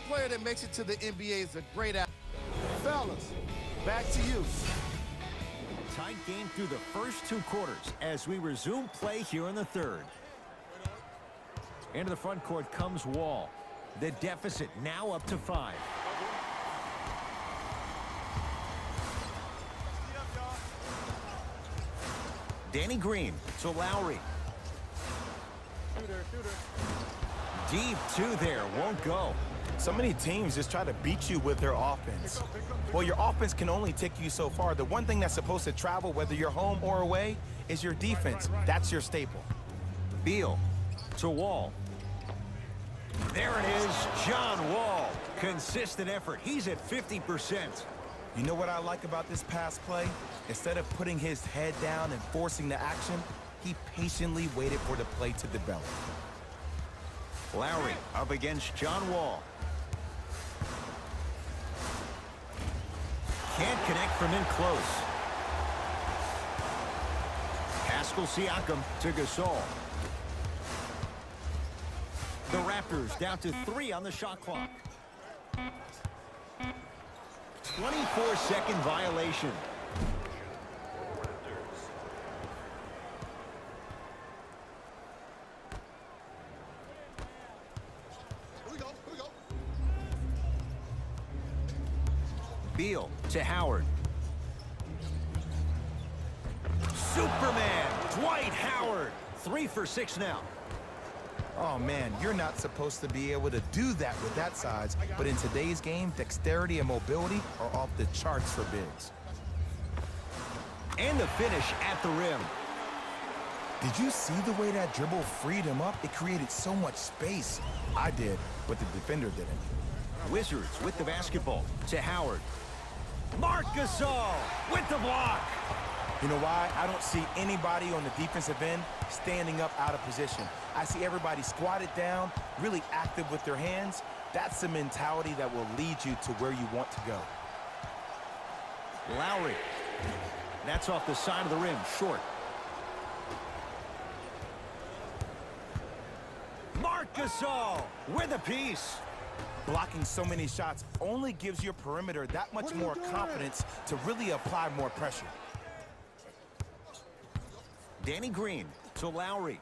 player that makes it to the NBA is a great athlete. Fellas, back to you. Tight game through the first 2 quarters as we resume play here in the third. Into the front court comes Wall. The deficit now up to 5. Danny Green to Lowry. Deep 2 there, won't go. So many teams just try to beat you with their offense. Well, your offense can only take you so far. The one thing that's supposed to travel, whether you're home or away, is your defense. That's your staple. Beal to Wall. There it is, John Wall. Consistent effort. He's at 50%. You know what I like about this pass play? Instead of putting his head down and forcing the action, he patiently waited for the play to develop. Lowry up against John Wall. Can't connect from in close. Pascal Siakam to Gasol. The Raptors down to 3 on the shot clock. 24-second violation. Beal to Howard. Superman, Dwight Howard. 3 for 6 now. Oh, man, you're not supposed to be able to do that with that size, but in today's game, dexterity and mobility are off the charts for bigs. And the finish at the rim. Did you see the way that dribble freed him up? It created so much space. I did, but the defender didn't. Wizards with the basketball to Howard. Marc Gasol with the block. You know why? I don't see anybody on the defensive end standing up out of position. I see everybody squatted down, really active with their hands. That's the mentality that will lead you to where you want to go. Lowry. That's off the side of the rim, short. Marc Gasol with a piece. Blocking so many shots only gives your perimeter that much more confidence to really apply more pressure. Danny Green to Lowry.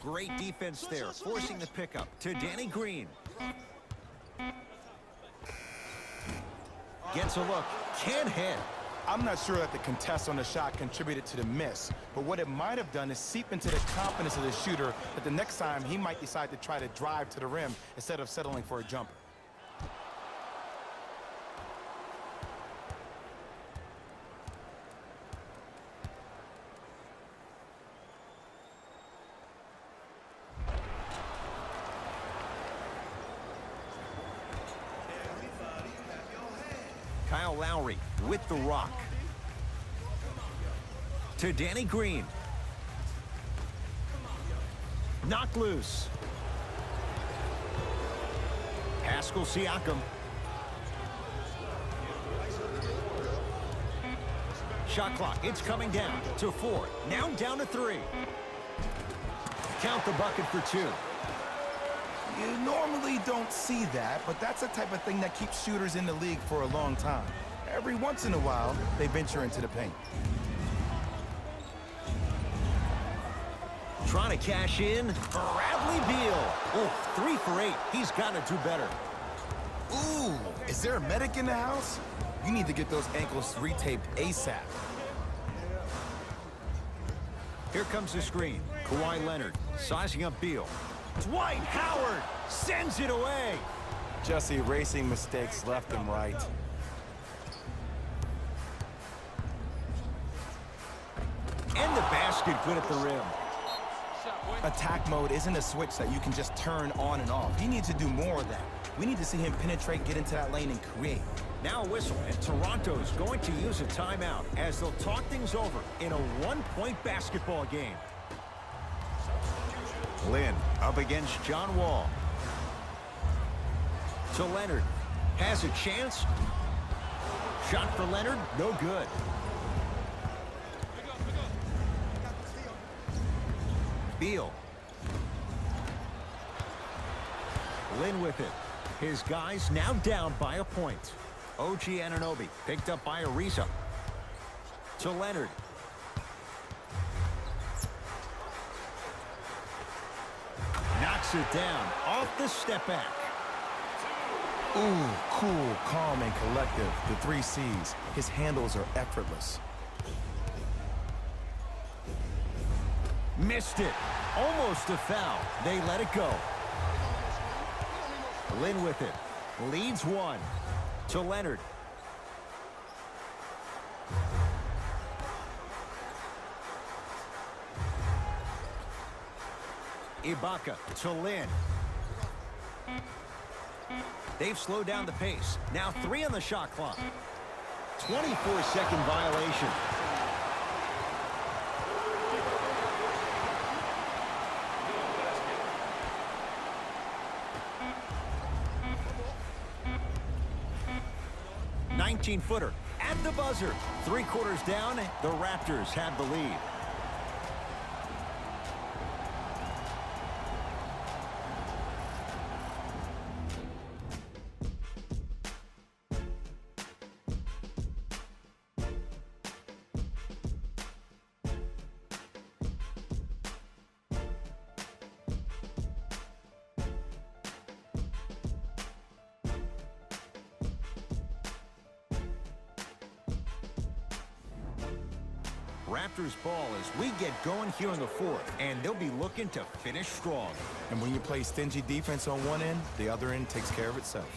Great defense there, forcing the pickup to Danny Green. Gets a look, can't hit. I'm not sure that the contest on the shot contributed to the miss, but what it might have done is seep into the confidence of the shooter that the next time he might decide to try to drive to the rim instead of settling for a jumper. Kyle Lowry with the rock. To Danny Green. Knocked loose. Pascal Siakam. Shot clock, it's coming down to 4. Now down to 3. Count the bucket for 2. You normally don't see that, but that's the type of thing that keeps shooters in the league for a long time. Every once in a while, they venture into the paint. Trying to cash in, Bradley Beal. Oh, 3 for 8. He's got to do better. Ooh, is there a medic in the house? You need to get those ankles retaped ASAP. Here comes the screen. Kawhi Leonard sizing up Beal. Dwight Howard sends it away. Just erasing mistakes left and right. And the basket good at the rim. Attack mode isn't a switch that you can just turn on and off. He needs to do more of that. We need to see him penetrate, get into that lane, and create. Now a whistle, and Toronto's going to use a timeout as they'll talk things over in a one-point basketball game. Lynn up against John Wall. To Leonard. Has a chance. Shot for Leonard, no good. Beal. Lynn with it. His guys now down by a point. OG Anunoby picked up by Ariza. To Leonard. Knocks it down off the step back. Ooh, cool, calm, and collective. The 3 C's. His handles are effortless. Missed it. Almost a foul. They let it go. Lynn with it. Leads 1. To Leonard. Ibaka to Lynn. They've slowed down the pace. Now 3 on the shot clock. 24-second violation. Footer at the buzzer. 3 quarters down. The Raptors have the lead. Raptors ball as we get going here in the 4th, and they'll be looking to finish strong. And when you play stingy defense on one end, the other end takes care of itself.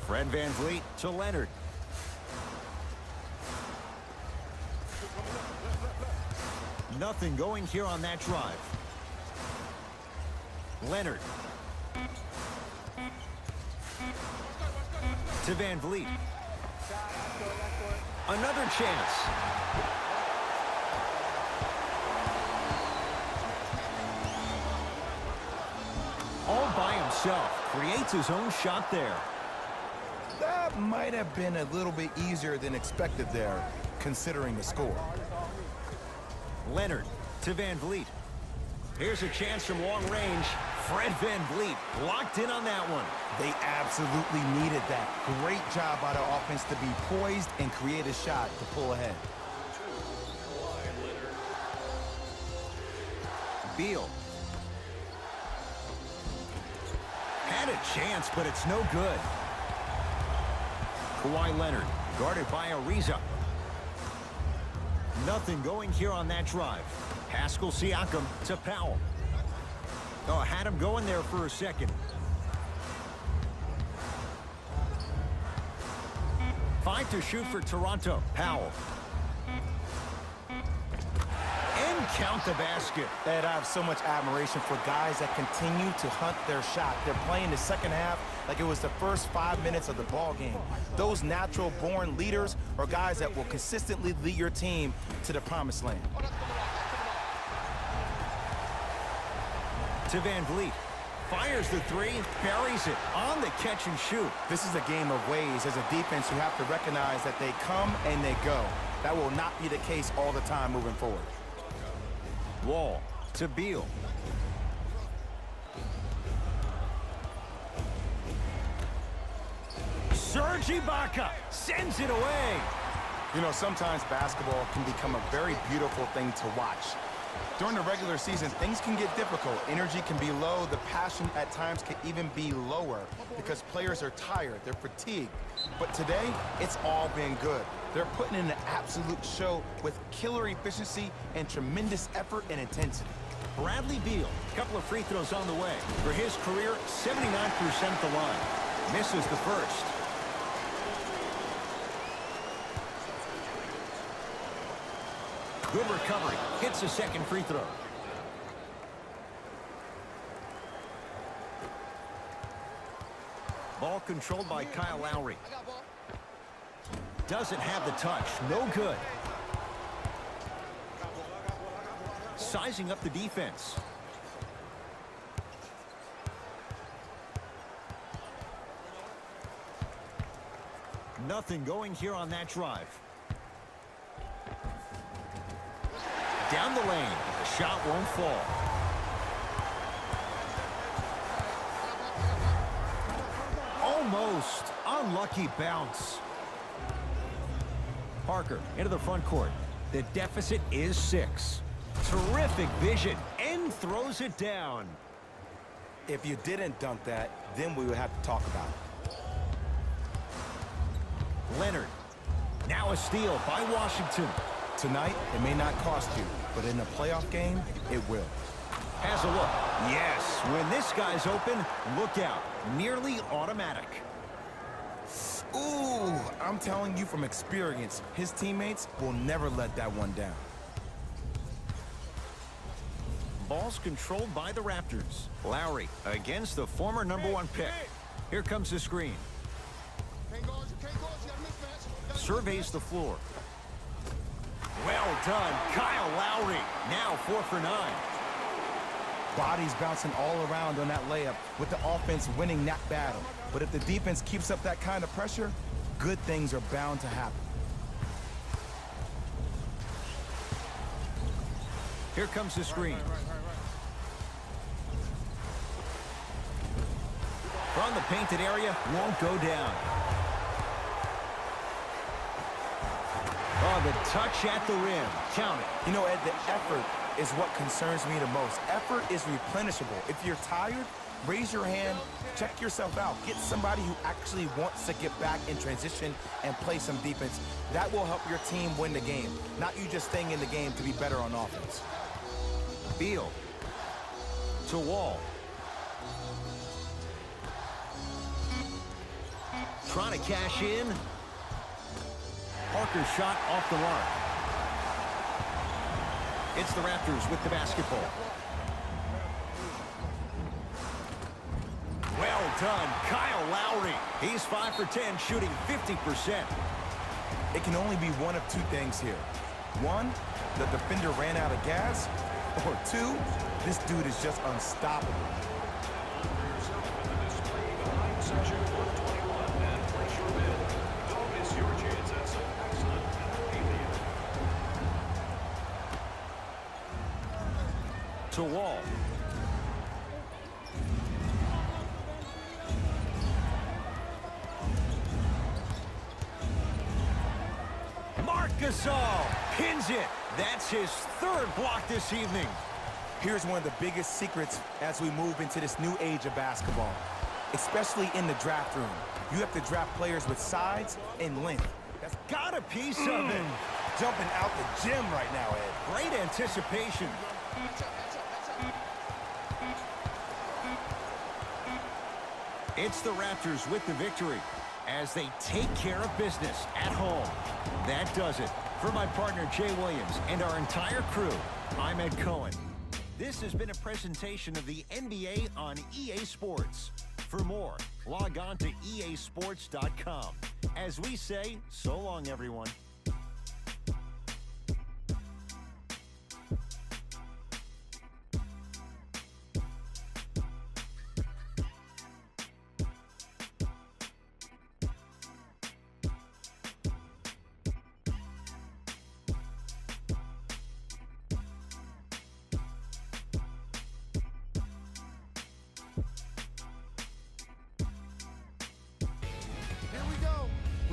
Fred VanVleet to Leonard. Nothing going here on that drive. Leonard. To VanVleet. Another chance. All by himself. Creates his own shot there. That might have been a little bit easier than expected there, considering the score. Leonard to VanVleet. Here's a chance from long range. Fred VanVleet locked in on that one. They absolutely needed that. Great job by the offense to be poised and create a shot to pull ahead. Beal. Had a chance, but it's no good. Kawhi Leonard, guarded by Ariza. Nothing going here on that drive. Pascal Siakam to Powell. Oh, had him going there for a second. 5 to shoot for Toronto. Powell. And count the basket. Ed, I have so much admiration for guys that continue to hunt their shot. They're playing the second half like it was the first 5 minutes of the ball game. Those natural-born leaders are guys that will consistently lead your team to the promised land. To VanVleet. Fires the 3, buries it on the catch and shoot. This is a game of ways. As a defense, you have to recognize that they come and they go. That will not be the case all the time moving forward. Wall to Beal. Serge Ibaka sends it away. You know, sometimes basketball can become a very beautiful thing to watch. During the regular season, things can get difficult. Energy can be low. The passion at times can even be lower because players are tired. They're fatigued. But today, it's all been good. They're putting in an absolute show with killer efficiency and tremendous effort and intensity. Bradley Beal, a couple of free throws on the way. For his career, 79% at the line. Misses the first. Good recovery. Hits a second free throw. Ball controlled by Kyle Lowry. Doesn't have the touch. No good. Sizing up the defense. Nothing going here on that drive. Down the lane. The shot won't fall. Almost. Unlucky bounce. Parker into the front court. The deficit is 6. Terrific vision, and throws it down. If you didn't dunk that, then we would have to talk about it. Leonard. Now a steal by Washington. Tonight, it may not cost you, but in a playoff game, it will. Has a look. Yes, when this guy's open, look out. Nearly automatic. Ooh, I'm telling you from experience, his teammates will never let that one down. Ball's controlled by the Raptors. Lowry against the former #1 pick. Here comes the screen. Surveys the floor. Well done, Kyle Lowry. Now 4 for 9. Bodies bouncing all around on that layup with the offense winning that battle. But if the defense keeps up that kind of pressure, good things are bound to happen. Here comes the screen. From the painted area, won't go down. Oh, the touch at the rim. Count it. You know, Ed, the effort is what concerns me the most. Effort is replenishable. If you're tired, raise your hand, check yourself out. Get somebody who actually wants to get back in transition and play some defense. That will help your team win the game, not you just staying in the game to be better on offense. Beal to Wall. Trying to cash in. Parker's shot off the mark. It's the Raptors with the basketball. Well done, Kyle Lowry. He's 5 for 10, shooting 50%. It can only be one of two things here. One, the defender ran out of gas. Or two, this dude is just unstoppable. To Wall. Marc Gasol pins it. That's his 3rd block this evening. Here's one of the biggest secrets as we move into this new age of basketball, especially in the draft room. You have to draft players with size and length. That's got a piece of it. Jumping out the gym right now, Ed. Great anticipation. It's the Raptors with the victory as they take care of business at home. That does it. For my partner, Jay Williams, and our entire crew, I'm Ed Cohen. This has been a presentation of the NBA on EA Sports. For more, log on to easports.com. As we say, so long, everyone.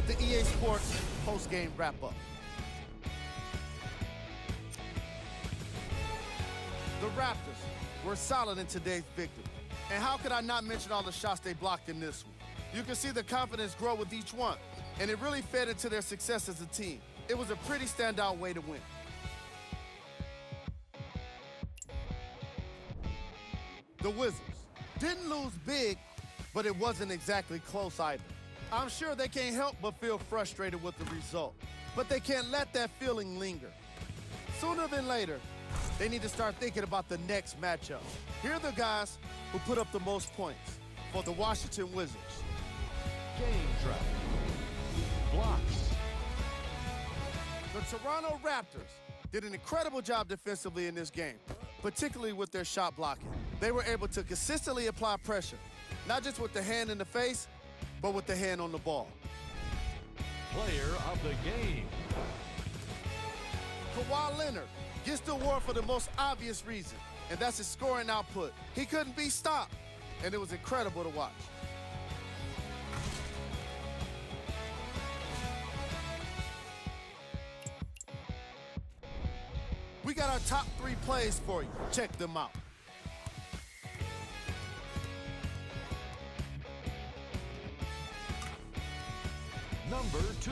The EA Sports post-game wrap-up. The Raptors were solid in today's victory. And how could I not mention all the shots they blocked in this one? You can see the confidence grow with each one, and it really fed into their success as a team. It was a pretty standout way to win. The Wizards didn't lose big, but it wasn't exactly close either. I'm sure they can't help but feel frustrated with the result, but they can't let that feeling linger. Sooner than later, they need to start thinking about the next matchup. Here are the guys who put up the most points for the Washington Wizards. Game trap. Blocks. The Toronto Raptors did an incredible job defensively in this game, particularly with their shot blocking. They were able to consistently apply pressure, not just with the hand in the face, but with the hand on the ball. Player of the game. Kawhi Leonard gets the award for the most obvious reason, and that's his scoring output. He couldn't be stopped, and it was incredible to watch. We got our top 3 plays for you. Check them out. Number 2.